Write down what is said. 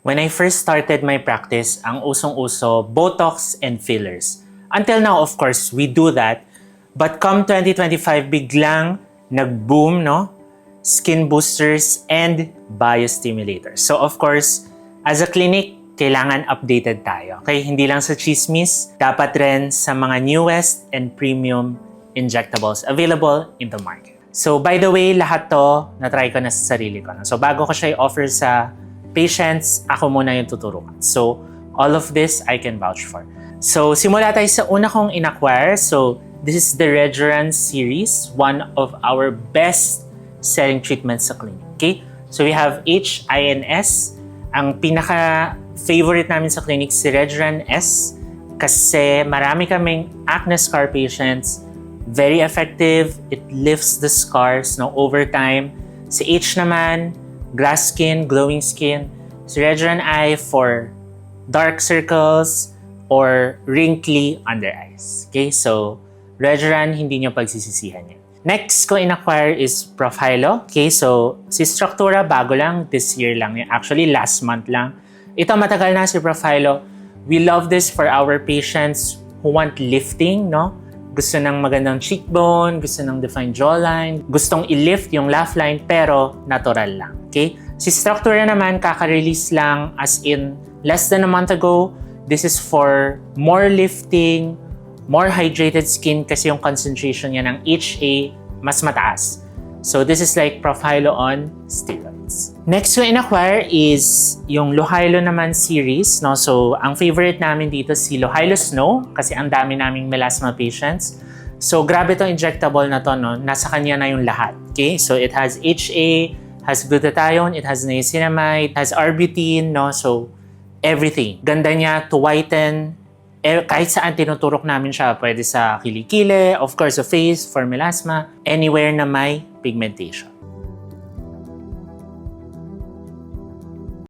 When I first started my practice, ang usong-uso, Botox and fillers. Until now, of course, we do that. But come 2025, biglang nag-boom, no? Skin boosters and biostimulators. So of course, as a clinic, kailangan updated tayo. Okay? Hindi lang sa chismis, dapat rin sa mga newest and premium injectables available in the market. So by the way, lahat to na-try ko na sa sarili ko. So bago ko siya i-offer sa patients, ako muna yung tuturuan. So all of this I can vouch for. So simula tayo sa una kong in-acquire. So this is the Regeran series, one of our best selling treatments sa clinic. Okay? So we have HINS. Ang pinaka-favorite namin sa clinic si Regeran S kasi marami kaming acne scar patients. Very effective. It lifts the scars over time. Si H naman, grass skin, glowing skin. Si Regeran I for dark circles or wrinkly under eyes. Okay? So, Regeran, hindi nyo pagsisisihan yan. Next ko in-acquire is Profhilo. Okay, so si Structura bago lang, this year lang. Actually, last month lang. Ito matagal na si Profhilo. We love this for our patients who want lifting, no? Gusto ng magandang cheekbone, gusto ng defined jawline, gustong i-lift yung laugh line pero natural lang. Okay? Si Structura naman, kaka-release lang as in less than a month ago. This is for more lifting, more hydrated skin kasi yung concentration niya ng HA mas mataas. So this is like Profhilo on steroids. Next ko in-acquire is yung Lohilo naman series. No? So ang favorite namin dito si Lohilo Snow kasi ang dami naming melasma patients. So grabe tong injectable na to. No? Nasa kanya na yung lahat. Okay? So it has HA, has glutathione, it has niacinamide, has arbutin. No? So everything. Ganda niya to whiten. Kahit saan tinuturok namin siya, pwede sa kilikili, of course sa face, for melasma, anywhere na may pigmentation.